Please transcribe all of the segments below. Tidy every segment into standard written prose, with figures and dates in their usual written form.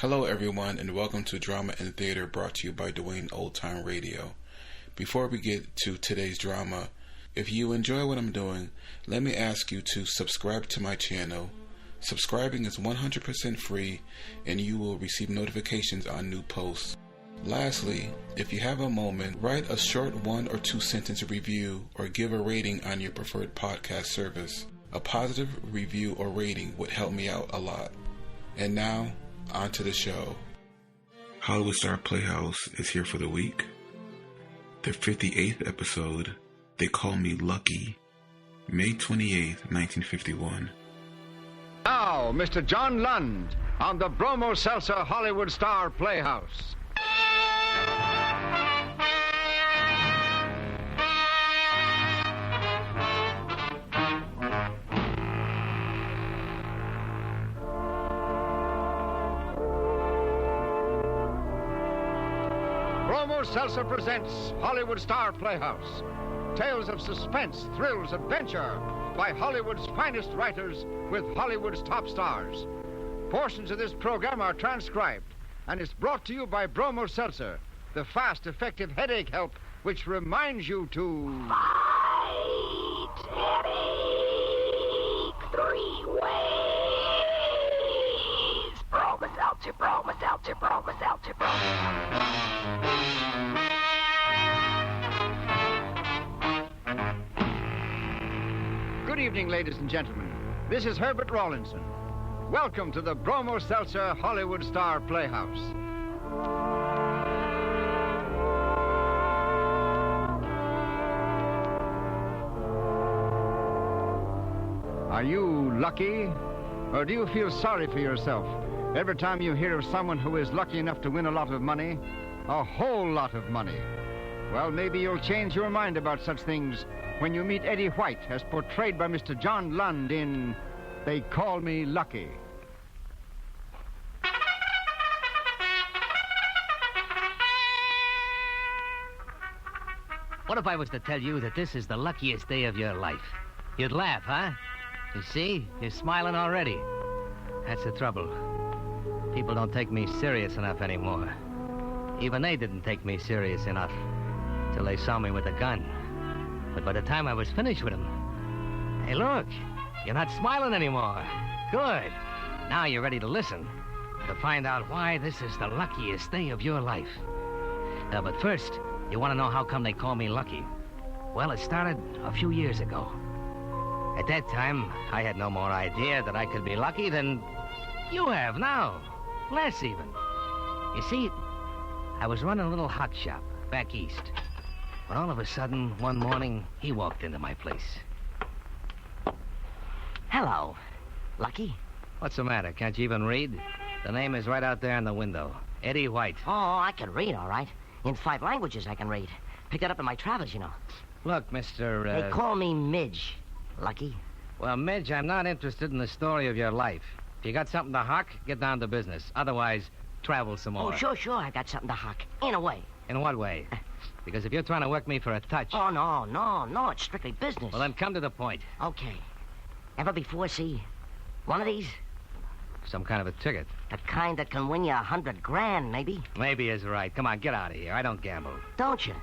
Hello everyone, and welcome to Drama and Theater, brought to you by Dwayne Old Time Radio. Before we get to today's drama, if you enjoy what I'm doing, let me ask you to subscribe to my channel. Subscribing is 100% free, and you will receive notifications on new posts. Lastly, if you have a moment, write a short 1 or 2 sentence review or give a rating on your preferred podcast service. A positive review or rating would help me out a lot. And now, on to the show. Hollywood Star Playhouse is here for the week. Their 58th episode, They Call Me Lucky, May 28th, 1951. Now, Mr. John Lund on the Bromo Seltzer Hollywood Star Playhouse. Bromo Seltzer presents Hollywood Star Playhouse. Tales of suspense, thrills, adventure by Hollywood's finest writers with Hollywood's top stars. Portions of this program are transcribed and is brought to you by Bromo Seltzer, the fast, effective headache help which reminds you to... Fight headache 3 ways. Bromo Seltzer, Bromo Seltzer, Bromo Seltzer, Good evening, ladies and gentlemen. This is Herbert Rawlinson. Welcome to the Bromo Seltzer Hollywood Star Playhouse. Are you lucky, or do you feel sorry for yourself every time you hear of someone who is lucky enough to win a lot of money? A whole lot of money. Well, maybe you'll change your mind about such things when you meet Eddie White, as portrayed by Mr. John Lund in They Call Me Lucky. What if I was to tell you that this is the luckiest day of your life? You'd laugh, huh? You see, you're smiling already. That's the trouble. People don't take me serious enough anymore. Even they didn't take me serious enough till they saw me with a gun. But by the time I was finished with him... Hey, look, you're not smiling anymore. Good. Now you're ready to listen, to find out why this is the luckiest day of your life. But first, you want to know how come they call me lucky? Well, it started a few years ago. At that time, I had no more idea that I could be lucky than you have now. Less even. You see, I was running a little hot shop back east. When all of a sudden, one morning, he walked into my place. Hello. Lucky? What's the matter? Can't you even read? The name is right out there in the window. Eddie White. Oh, I can read, all right. In 5 languages I can read. Picked it up in my travels, you know. Look, Mr. They call me Midge. Lucky? Well, Midge, I'm not interested in the story of your life. If you got something to hock, get down to business. Otherwise, travel some more. Oh, sure, I got something to hock. In a way. In what way? Because if you're trying to work me for a touch... Oh, no, it's strictly business. Well, then come to the point. Okay. Ever before see one of these? Some kind of a ticket. The kind that can win you $100,000, maybe. Maybe is right. Come on, get out of here. I don't gamble. Don't you?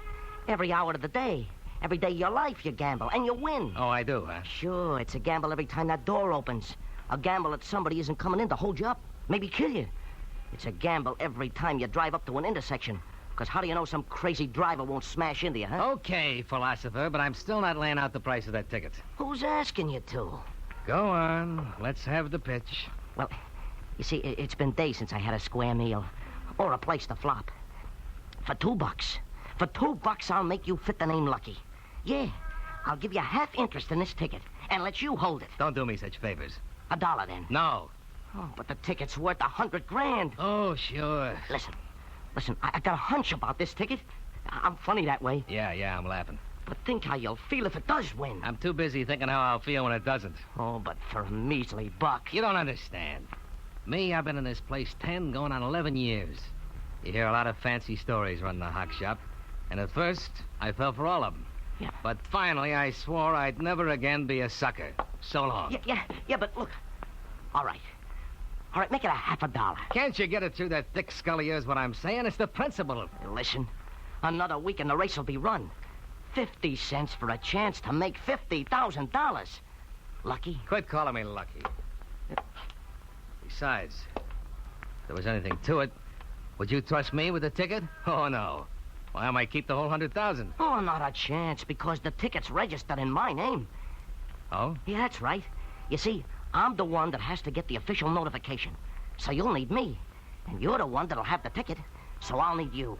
Every hour of the day. Every day of your life you gamble, and you win. Oh, I do, huh? Sure, it's a gamble every time that door opens. A gamble that somebody isn't coming in to hold you up, maybe kill you. It's a gamble every time you drive up to an intersection. Because how do you know some crazy driver won't smash into you, huh? Okay, philosopher, but I'm still not laying out the price of that ticket. Who's asking you to? Go on. Let's have the pitch. Well, you see, it's been days since I had a square meal. Or a place to flop. For $2. For $2, I'll make you fit the name Lucky. Yeah, I'll give you half interest in this ticket and let you hold it. Don't do me such favors. $1 then. No. Oh, but the ticket's worth $100,000. Oh, sure. Listen, I got a hunch about this ticket. I'm funny that way. Yeah, I'm laughing. But think how you'll feel if it does win. I'm too busy thinking how I'll feel when it doesn't. Oh, but for a measly $1. You don't understand. Me, I've been in this place 10, going on 11 years. You hear a lot of fancy stories running the hock shop. And at first, I fell for all of them. Yeah. But finally, I swore I'd never again be a sucker. So long. Yeah, but look. All right. All right, make it $50. Can't you get it through that thick skull of yours what I'm saying? It's the principle. Listen, another week and the race will be run. 50 cents for a chance to make $50,000. Lucky? Quit calling me lucky. Besides, if there was anything to it, would you trust me with the ticket? Oh, no. Why, I might keep the whole 100,000. Oh, not a chance, because the ticket's registered in my name. Oh? Yeah, that's right. You see, I'm the one that has to get the official notification. So you'll need me. And you're the one that'll have the ticket. So I'll need you.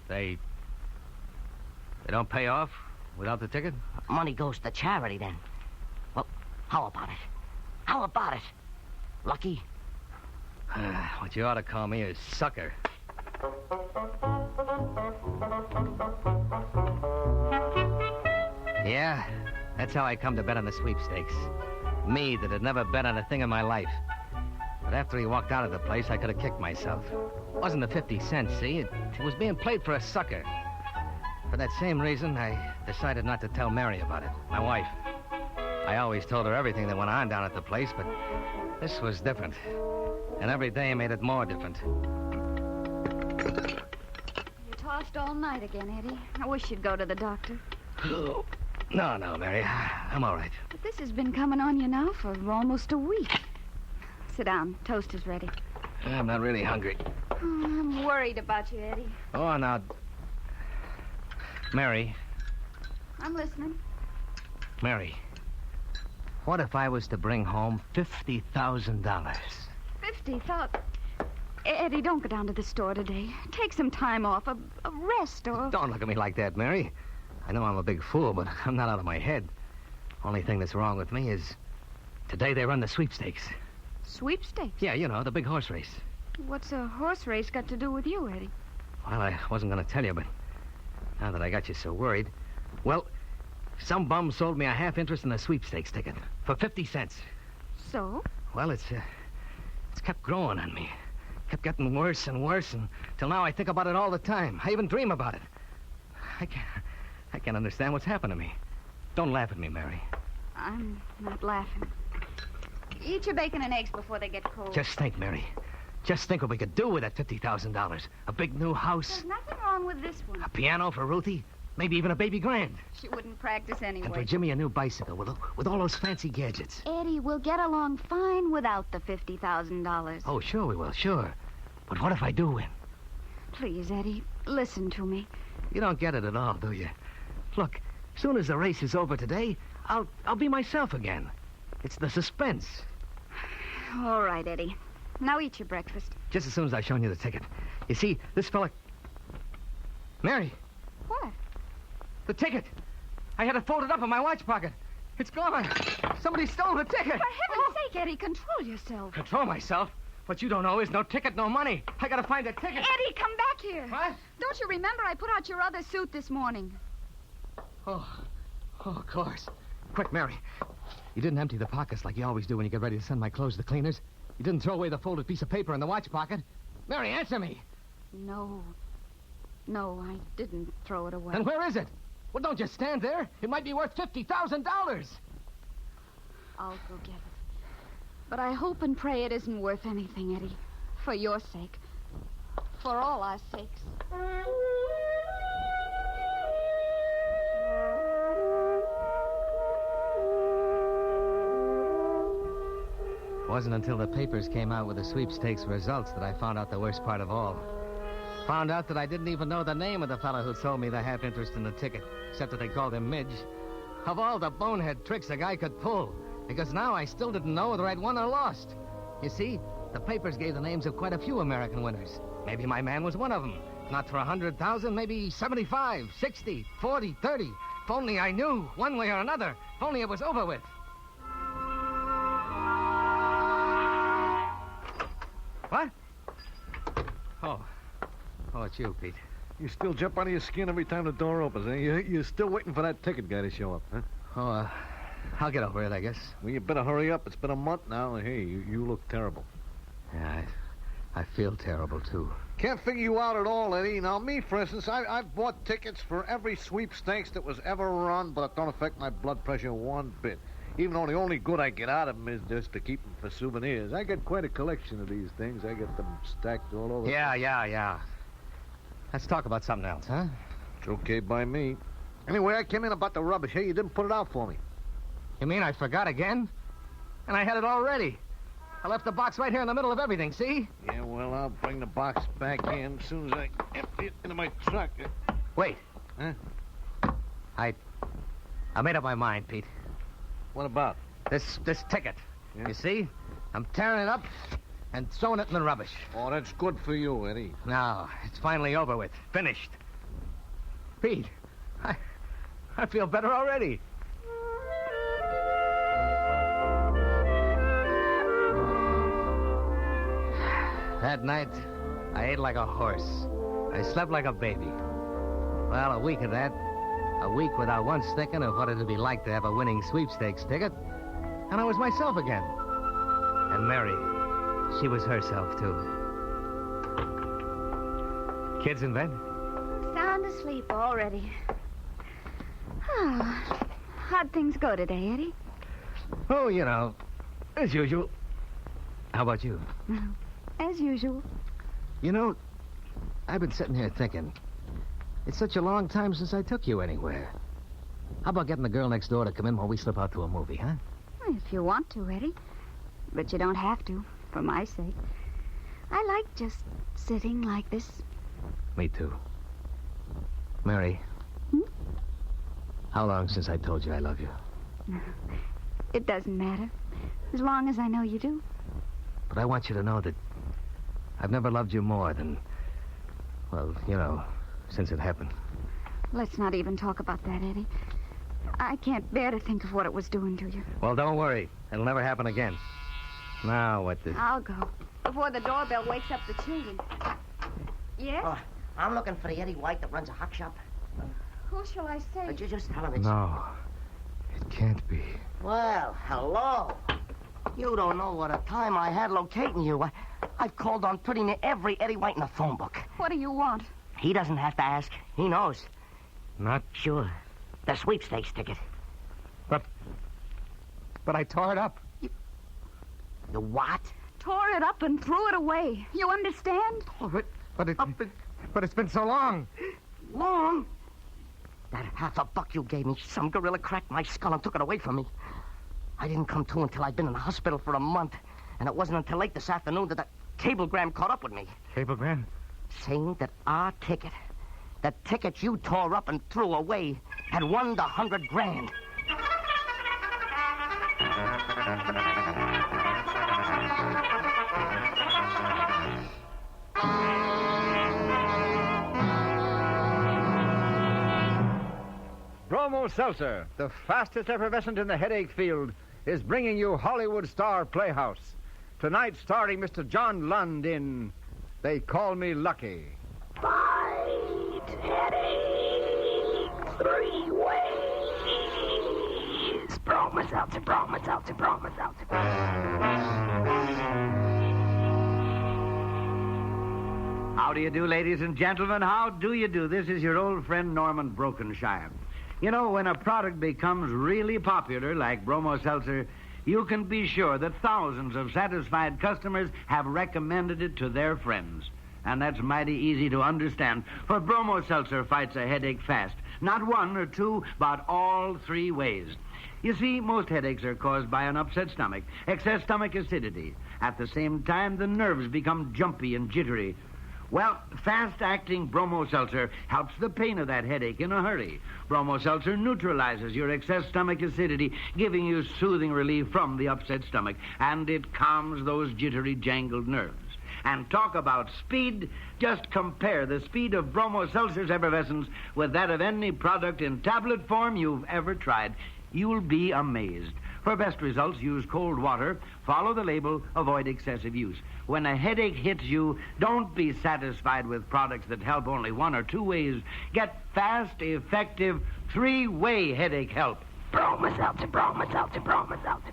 They don't pay off without the ticket? Money goes to charity, then. Well, how about it? How about it? Lucky? What you ought to call me is sucker. Yeah, that's how I come to bet on the sweepstakes. Me that had never bet on a thing in my life. But after he walked out of the place, I could have kicked myself. It wasn't the 50 cents, see? It was being played for a sucker. For that same reason, I decided not to tell Mary about it, my wife. I always told her everything that went on down at the place, but this was different. And every day made it more different. You tossed all night again, Eddie. I wish you'd go to the doctor. No, Mary. I'm all right. But this has been coming on you now for almost a week. Sit down. Toast is ready. I'm not really hungry. Oh, I'm worried about you, Eddie. Oh, now... Mary. I'm listening. Mary. What if I was to bring home $50,000? 50,000. Eddie, don't go down to the store today. Take some time off, a rest, or... Don't look at me like that, Mary. I know I'm a big fool, but I'm not out of my head. Only thing that's wrong with me is today they run the sweepstakes. Sweepstakes? Yeah, you know, the big horse race. What's a horse race got to do with you, Eddie? Well, I wasn't going to tell you, but now that I got you so worried... Well, some bum sold me a half interest in the sweepstakes ticket for 50 cents. So? Well, it's kept growing on me. Kept getting worse and worse, until now I think about it all the time. I even dream about it. I can't understand what's happened to me. Don't laugh at me, Mary. I'm not laughing. Eat your bacon and eggs before they get cold. Just think, Mary. Just think what we could do with that $50,000. A big new house. There's nothing wrong with this one. A piano for Ruthie. Maybe even a baby grand. She wouldn't practice anyway. And for Jimmy, a new bicycle with all those fancy gadgets. Eddie, we'll get along fine without the $50,000. Oh, sure we will, sure. But what if I do win? Please, Eddie, listen to me. You don't get it at all, do you? Look, soon as the race is over today, I'll be myself again. It's the suspense. All right, Eddie. Now eat your breakfast. Just as soon as I've shown you the ticket. You see, this fella... Mary, What? the ticket. I had it folded up in my watch pocket. It's gone. Somebody stole the ticket. For heaven's sake, Eddie, control yourself. Control myself? What you don't know is no ticket, no money. I gotta find a ticket. Eddie, come back here. What? Don't you remember I put out your other suit this morning? Oh, of course. Quick, Mary. You didn't empty the pockets like you always do when you get ready to send my clothes to the cleaners. You didn't throw away the folded piece of paper in the watch pocket. Mary, answer me. No, I didn't throw it away. Then where is it? Well, don't just stand there. It might be worth $50,000. I'll go get it. But I hope and pray it isn't worth anything, Eddie. For your sake. For all our sakes. It wasn't until the papers came out with the sweepstakes results that I found out the worst part of all. Found out that I didn't even know the name of the fellow who sold me the half interest in the ticket, except that they called him Midge. Of all the bonehead tricks a guy could pull, because now I still didn't know whether I'd won or lost. You see, the papers gave the names of quite a few American winners. Maybe my man was one of them. Not for 100,000, maybe 75, 60, 40, 30. If only I knew, one way or another. If only it was over with. What? Oh, it's you, Pete. You still jump out of your skin every time the door opens, eh? You're still waiting for that ticket guy to show up, huh? Oh, I'll get over it, I guess. Well, you better hurry up. It's been a month now, and hey, you look terrible. Yeah, I feel terrible, too. Can't figure you out at all, Eddie. Now, me, for instance, I've bought tickets for every sweepstakes that was ever run, but it don't affect my blood pressure one bit. Even though the only good I get out of them is just to keep them for souvenirs. I got quite a collection of these things. I got them stacked all over. Yeah. Let's talk about something else, huh? It's okay by me. Anyway, I came in about the rubbish. Hey, you didn't put it out for me. You mean I forgot again? And I had it all ready. I left the box right here in the middle of everything, see? Yeah, well, I'll bring the box back in as soon as I empty it into my truck. Wait. Huh? I made up my mind, Pete. What about? This ticket. Yeah? You see? I'm tearing it up and throwing it in the rubbish. Oh, that's good for you, Eddie. Now, it's finally over with. Finished. Pete, I feel better already. That night, I ate like a horse. I slept like a baby. Well, a week of that, a week without once thinking of what it'd be like to have a winning sweepstakes ticket, and I was myself again. And Mary, she was herself, too. Kids in bed? Sound asleep already. Oh, how'd things go today, Eddie? Oh, you know, as usual. How about you? As usual. You know, I've been sitting here thinking, it's such a long time since I took you anywhere. How about getting the girl next door to come in while we slip out to a movie, huh? If you want to, Eddie. But you don't have to, for my sake. I like just sitting like this. Me too. Mary. How long since I told you I love you? It doesn't matter, as long as I know you do. But I want you to know that I've never loved you more than, well, you know, since it happened. Let's not even talk about that, Eddie. I can't bear to think of what it was doing to you. Well, don't worry. It'll never happen again. Now, what the... I'll go, before the doorbell wakes up the children. Yes? Oh, I'm looking for the Eddie White that runs a hock shop. Who shall I say? But you just tell him it's... No, it can't be. Well, hello. You don't know what a time I had locating you. I've called on pretty near every Eddie White in the phone book. What do you want? He doesn't have to ask. He knows. Not... Sure. The sweepstakes ticket. But I tore it up. The what? Tore it up and threw it away. You understand? But it's been so long. Long? That $50 you gave me, some gorilla cracked my skull and took it away from me. I didn't come to until I'd been in the hospital for a month. And it wasn't until late this afternoon that the cablegram caught up with me. Cablegram? Saying that our ticket, the ticket you tore up and threw away, had won the $100 grand. Bromo Seltzer, the fastest effervescent in the headache field, is bringing you Hollywood Star Playhouse. Tonight, starring Mr. John Lund in They Call Me Lucky. Fight headache 3 ways. Bromo Seltzer, Bromo Seltzer, Bromo Seltzer. How do you do, ladies and gentlemen? How do you do? This is your old friend Norman Brokenshire. You know, when a product becomes really popular, like Bromo Seltzer, you can be sure that thousands of satisfied customers have recommended it to their friends. And that's mighty easy to understand, for Bromo Seltzer fights a headache fast. Not 1 or 2, but all 3 ways. You see, most headaches are caused by an upset stomach, excess stomach acidity. At the same time, the nerves become jumpy and jittery. Well, fast-acting Bromo Seltzer helps the pain of that headache in a hurry. Bromo Seltzer neutralizes your excess stomach acidity, giving you soothing relief from the upset stomach, and it calms those jittery, jangled nerves. And talk about speed, just compare the speed of Bromo Seltzer's effervescence with that of any product in tablet form you've ever tried. You'll be amazed. For best results, use cold water, follow the label, avoid excessive use. When a headache hits you, don't be satisfied with products that help only 1 or 2 ways. Get fast, effective, 3-way headache help. Bromo Seltzer, Bromo Seltzer, Bromo Seltzer.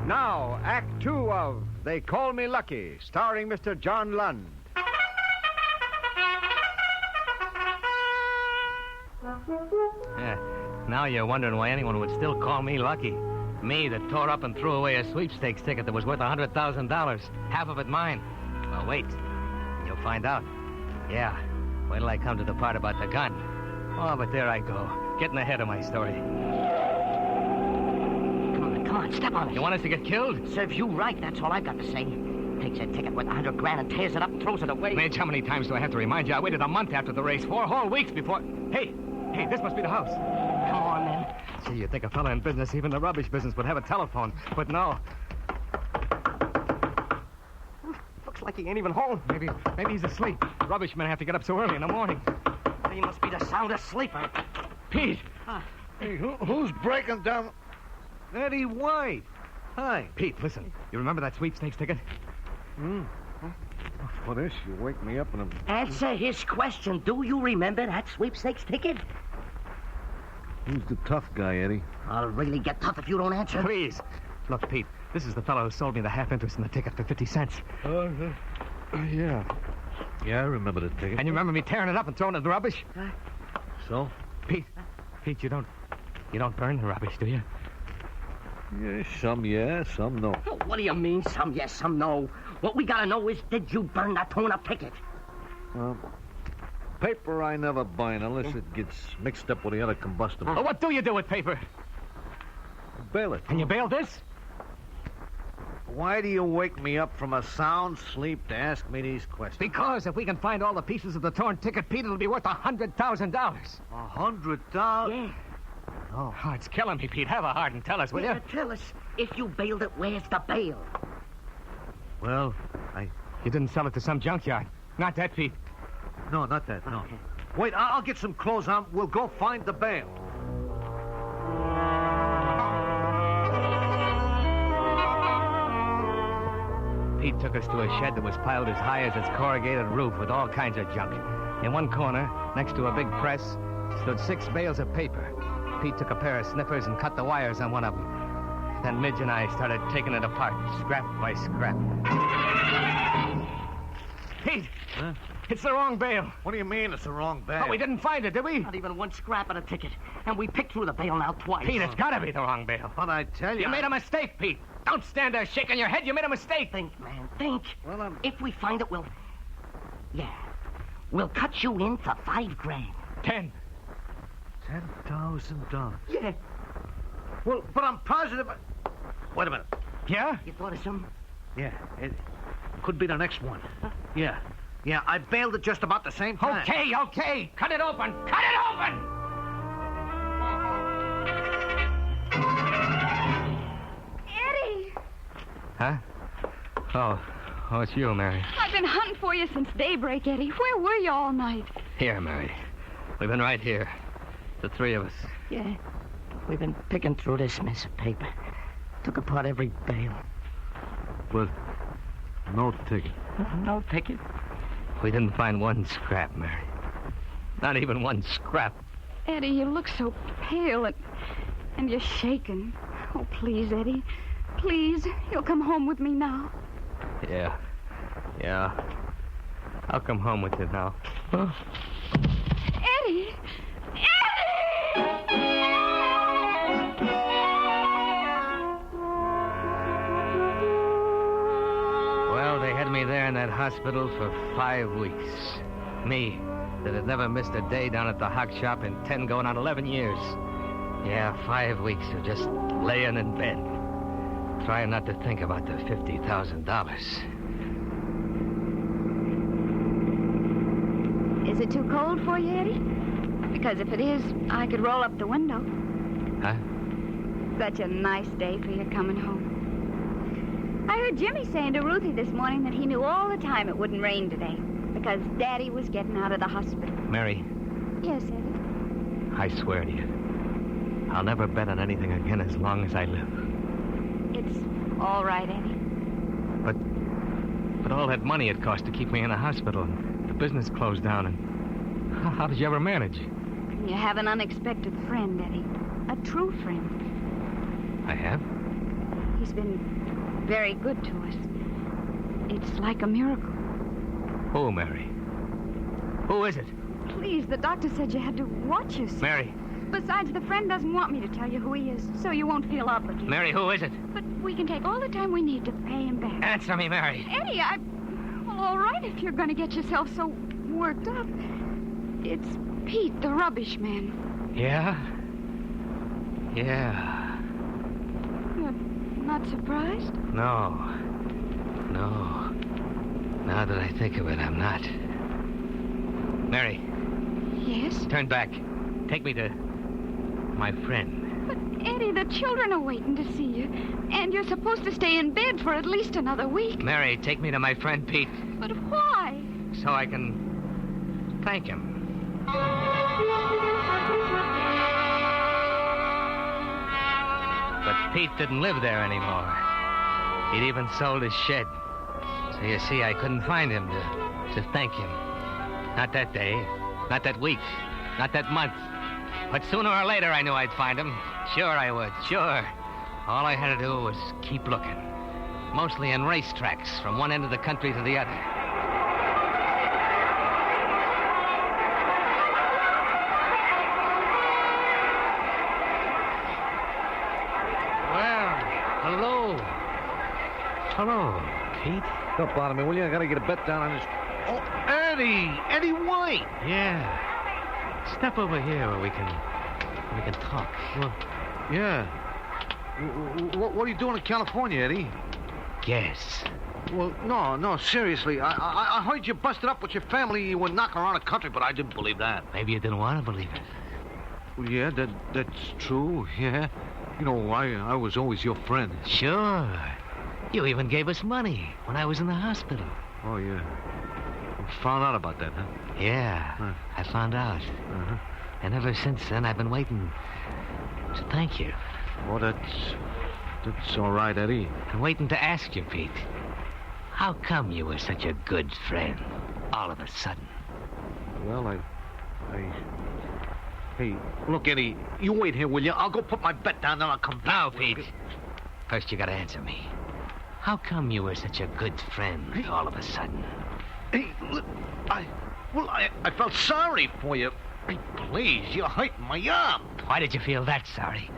Now, Act 2 of They Call Me Lucky, starring Mr. John Lund. Yeah. Now you're wondering why anyone would still call me lucky. Me that tore up and threw away a sweepstakes ticket that was worth $100,000. Half of it mine. Well, wait. You'll find out. Yeah. Wait till I come to the part about the gun. Oh, but there I go. Getting ahead of my story. Come on, step on it. You want us to get killed? Serves you right, that's all I've got to say. Takes a ticket worth $100,000 and tears it up and throws it away. Mitch, how many times do I have to remind you? I waited a month after the race, 4 whole weeks before... Hey, this must be the house. Come on, then. See, you'd think a fella in business, even the rubbish business, would have a telephone. But no. Looks like he ain't even home. Maybe he's asleep. Rubbish men have to get up so early in the morning. He must be the soundest sleeper. Pete! Hey, who's breaking down? Eddie White. Hi. Pete, listen. You remember that sweepstakes ticket? For this, you wake me up and I'm... Answer his question. Do you remember that sweepstakes ticket? Who's the tough guy, Eddie? I'll really get tough if you don't answer. Please. Look, Pete, this is the fellow who sold me the half interest in the ticket for 50 cents. Yeah. Yeah, I remember the ticket. And you remember me tearing it up and throwing it in the rubbish? So? Pete, you don't burn the rubbish, do you? Yeah, some no. Oh, what do you mean, some yes, some no? What we gotta know is, did you burn that torn-up ticket? Paper I never buy unless it gets mixed up with the other combustible. Well, what do you do with paper? Bail it. And you bailed this? Why do you wake me up from a sound sleep to ask me these questions? Because if we can find all the pieces of the torn ticket, Pete, it'll be worth $100,000. $100,000? Yeah. Oh, it's killing me, Pete. Have a heart and tell us, will you? Tell us, if you bailed it, where's the bail? Well, You didn't sell it to some junkyard. Not that, Pete. No, not that, no. Wait, I'll get some clothes on. We'll go find the bail. Pete took us to a shed that was piled as high as its corrugated roof with all kinds of junk. In one corner, next to a big press, stood 6 bales of paper. Pete took a pair of snippers and cut the wires on one of them. Then Midge and I started taking it apart, scrap by scrap. Pete! Huh? It's the wrong bale. What do you mean it's the wrong bail? Oh, we didn't find it, did we? Not even one scrap of the ticket. And we picked through the bail now twice. Pete, it's gotta be the wrong bale. But I tell you... You made a mistake, Pete. Don't stand there shaking your head. You made a mistake. Think, man, think. Well, If we find it, we'll... Yeah. We'll cut you in for $5,000. 10. $10,000. Yeah. Well, but I'm positive... Wait a minute. Yeah? You thought of something? Yeah, it could be the next one. Yeah, I bailed it just about the same time. Okay. Cut it open. Cut it open! Eddie! Huh? Oh, it's you, Mary. I've been hunting for you since daybreak, Eddie. Where were you all night? Here, Mary. We've been right here. The 3 of us. Yeah. We've been picking through this mess of paper. Took apart every bale. But no ticket. No ticket. We didn't find one scrap, Mary. Not even one scrap. Eddie, you look so pale and you're shaking. Oh, please, Eddie. Please, you'll come home with me now. Yeah. I'll come home with you now. Huh? Eddie! Well, they had me there in that hospital for 5 weeks. Me, that had never missed a day down at the hock shop in 10 going on 11 years. Yeah, 5 weeks of just laying in bed. Trying not to think about the $50,000. Is it too cold for you, Eddie? Because if it is, I could roll up the window. Huh? Such a nice day for you coming home. I heard Jimmy saying to Ruthie this morning that he knew all the time it wouldn't rain today because Daddy was getting out of the hospital. Mary. Yes, Eddie. I swear to you, I'll never bet on anything again as long as I live. It's all right, Eddie. But all that money it cost to keep me in a hospital, and the business closed down, and how did you ever manage? You have an unexpected friend, Eddie. A true friend. I have? He's been very good to us. It's like a miracle. Who, Mary? Who is it? please, the doctor said you had to watch yourself. Mary. Besides, the friend doesn't want me to tell you who he is, so you won't feel obligated. Mary, who is it? But we can take all the time we need to pay him back. Answer me, Mary. Eddie, Well, all right if you're going to get yourself so worked up. It's Pete, the rubbish man. Yeah? Yeah. You're not surprised? No. Now that I think of it, I'm not. Mary. Yes? Turn back. Take me to my friend. But, Eddie, the children are waiting to see you. And you're supposed to stay in bed for at least another week. Mary, take me to my friend Pete. But why? So I can thank him. But Pete didn't live there anymore. He'd even sold his shed. So you see, I couldn't find him to thank him. Not that day, not that week, not that month. But sooner or later, I knew I'd find him. Sure I would, sure. All I had to do was keep looking. Mostly in racetracks, from one end of the country to the other. Well, hello, Pete. Don't bother me, will you? I gotta get a bet down on this. Oh, Eddie White. Yeah. Step over here where we can talk. Well, yeah. What are you doing in California, Eddie? Yes. Well, no, seriously. I heard you busted up with your family. You were knocking around the country, but I didn't believe that. Maybe you didn't want to believe it. Well, yeah, that's true, yeah. You know, I was always your friend. Sure. You even gave us money when I was in the hospital. Oh, yeah. You found out about that, huh? Yeah, I found out. Uh-huh. And ever since then, I've been waiting to thank you. Oh, that's all right, Eddie. I'm waiting to ask you, Pete. How come you were such a good friend all of a sudden? Well, Hey, look, Eddie, you wait here, will you? I'll go put my bet down, then I'll come back. Now, Pete. First, you gotta answer me. How come you were such a good friend all of a sudden? Hey, look, I felt sorry for you. Hey, please, you're hurting my arm. Why did you feel that sorry?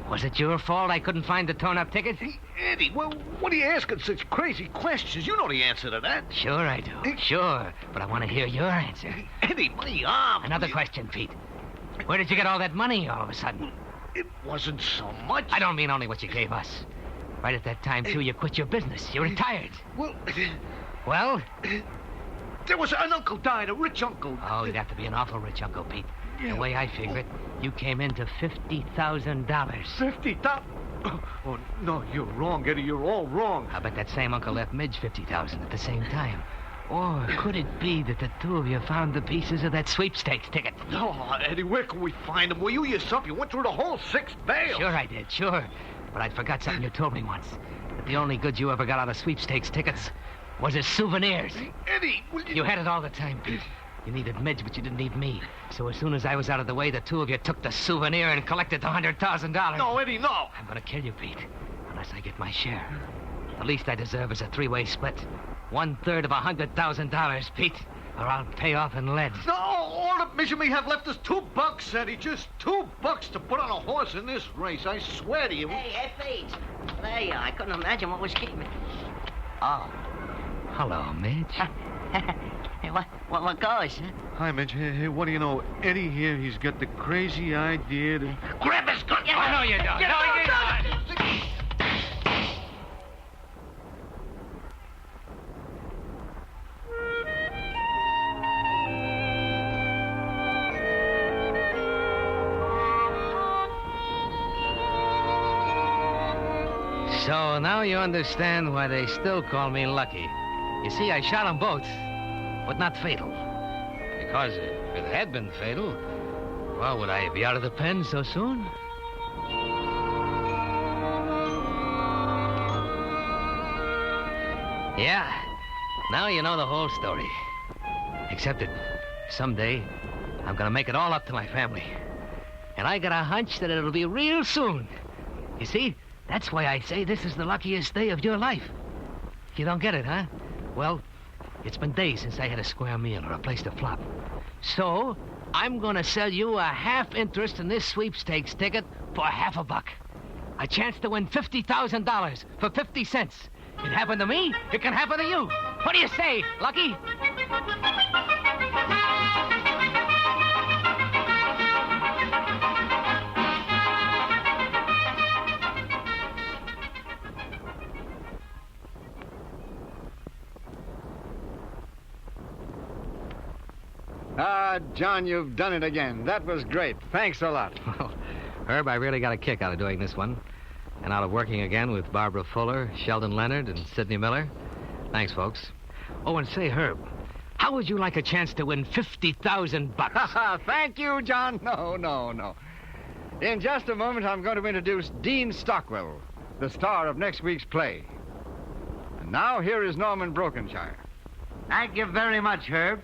Was it your fault I couldn't find the torn-up ticket? Hey, Eddie, well, what are you asking such crazy questions? You know the answer to that. Sure I do. Sure. But I want to hear your answer. Hey, Eddie, my arm. Another question, Pete. Where did you get all that money all of a sudden? It wasn't so much. I don't mean only what you gave us. Right at that time, too, you quit your business. You retired. Well? There was an uncle died, a rich uncle. Oh, you'd have to be an awful rich uncle, Pete. The way I figure it, you came into $50,000. $50,000? Oh, no, you're wrong, Eddie. You're all wrong. I bet that same uncle left Midge $50,000 at the same time. Or could it be that the two of you found the pieces of that sweepstakes ticket? No, Eddie, where can we find them? Well, you yourself, you went through the whole 6 bales. Sure I did, sure. But I'd forgot something you told me once. That the only goods you ever got out of sweepstakes tickets was as souvenirs. Hey, Eddie, will you... You had it all the time, Pete. You needed Midge, but you didn't need me. So as soon as I was out of the way, the two of you took the souvenir and collected the $100,000. No, Eddie, no. I'm going to kill you, Pete, unless I get my share. The least I deserve is a 3-way split. 1/3 of $100,000, Pete, or I'll pay off in lead. No, all the mission we have left is $2, Eddie. Just $2 to put on a horse in this race. I swear to you. Hey, Pete. There you are. I couldn't imagine what was keeping me. Oh. Hello, Midge. Hey, what goes, huh? Hi, Midge. Hey, what do you know? Eddie here, he's got the crazy idea to... Grab his gun! Oh, no, you don't. No, you don't. So now you understand why they still call me Lucky. You see, I shot them both, but not fatal. Because if it had been fatal, well, would I be out of the pen so soon? Yeah, now you know the whole story. Except that someday I'm gonna make it all up to my family. And I got a hunch that it'll be real soon. You see? That's why I say this is the luckiest day of your life. You don't get it, huh? Well, It's been days since I had a square meal or a place to flop. So, I'm gonna sell you a half interest in this sweepstakes ticket for $50. A chance to win $50,000 for 50 cents. It happened to me, it can happen to you. What do you say, Lucky? Ah, John, you've done it again. That was great. Thanks a lot. Well, Herb, I really got a kick out of doing this one. And out of working again with Barbara Fuller, Sheldon Leonard, and Sidney Miller. Thanks, folks. Oh, and say, Herb, how would you like a chance to win $50,000? Thank you, John. No. In just a moment, I'm going to introduce Dean Stockwell, the star of next week's play. And now, here is Norman Brokenshire. Thank you very much, Herb.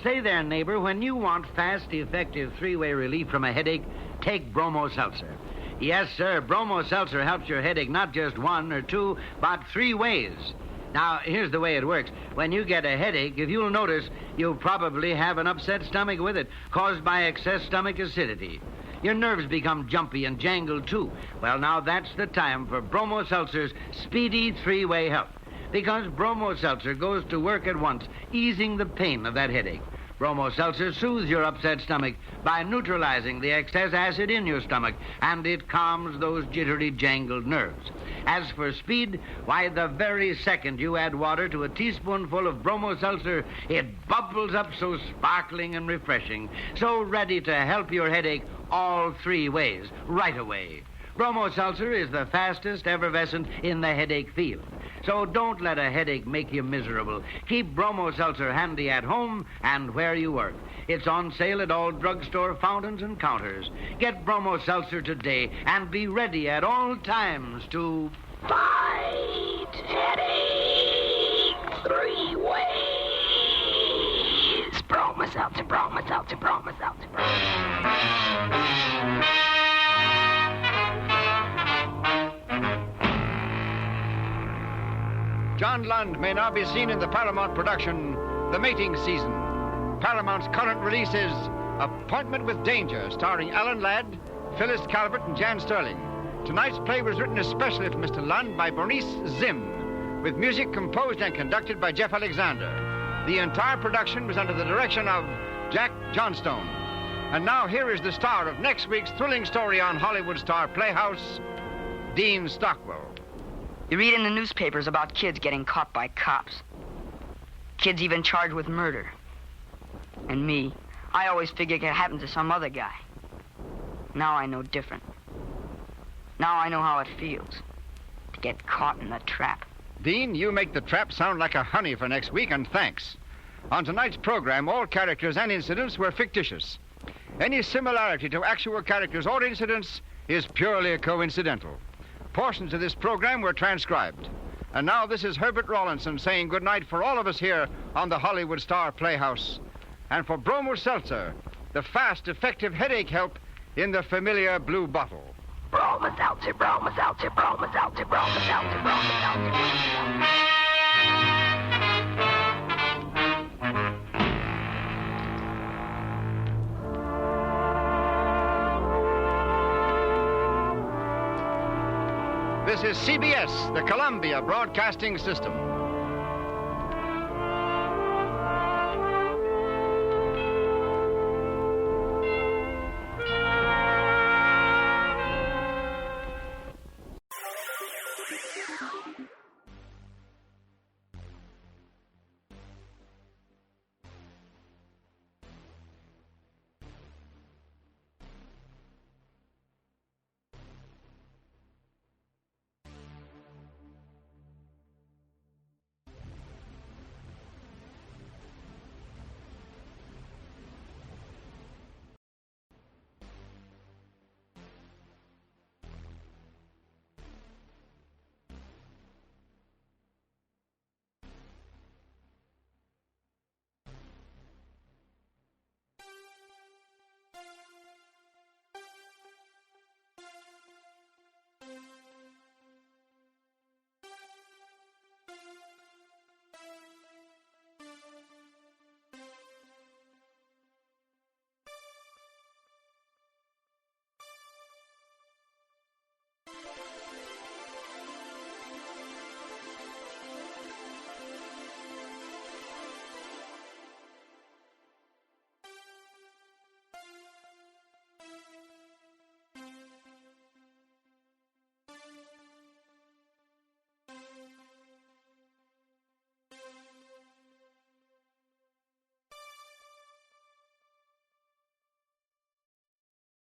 Say there, neighbor, when you want fast, effective three-way relief from a headache, take Bromo Seltzer. Yes, sir, Bromo Seltzer helps your headache not just one or two, but 3 ways. Now, here's the way it works. When you get a headache, if you'll notice, you'll probably have an upset stomach with it, caused by excess stomach acidity. Your nerves become jumpy and jangled, too. Well, now that's the time for Bromo Seltzer's speedy 3-way help. Because Bromo Seltzer goes to work at once, easing the pain of that headache. Bromo Seltzer soothes your upset stomach by neutralizing the excess acid in your stomach, and it calms those jittery, jangled nerves. As for speed, why, the very second you add water to a teaspoonful of Bromo Seltzer, it bubbles up so sparkling and refreshing, so ready to help your headache all 3 ways, right away. Bromo Seltzer is the fastest effervescent in the headache field. So don't let a headache make you miserable. Keep Bromo Seltzer handy at home and where you work. It's on sale at all drugstore fountains and counters. Get Bromo Seltzer today and be ready at all times to fight headache 3 ways. Bromo Seltzer, Bromo Seltzer, Bromo Seltzer, John Lund may now be seen in the Paramount production, The Mating Season. Paramount's current release is Appointment with Danger, starring Alan Ladd, Phyllis Calvert, and Jan Sterling. Tonight's play was written especially for Mr. Lund by Bernice Zim, with music composed and conducted by Jeff Alexander. The entire production was under the direction of Jack Johnstone. And now here is the star of next week's thrilling story on Hollywood Star Playhouse, Dean Stockwell. You read in the newspapers about kids getting caught by cops. Kids even charged with murder. And me, I always figured it could happen to some other guy. Now I know different. Now I know how it feels to get caught in the trap. Dean, you make the trap sound like a honey for next week, and thanks. On tonight's program, all characters and incidents were fictitious. Any similarity to actual characters or incidents is purely coincidental. Portions of this program were transcribed. And now this is Herbert Rawlinson saying goodnight for all of us here on the Hollywood Star Playhouse. And for Bromo Seltzer, the fast, effective headache help in the familiar blue bottle. Bromo Seltzer, Bromo Seltzer, Bromo Seltzer, Bromo Seltzer, Bromo Seltzer. This is CBS, the Columbia Broadcasting System.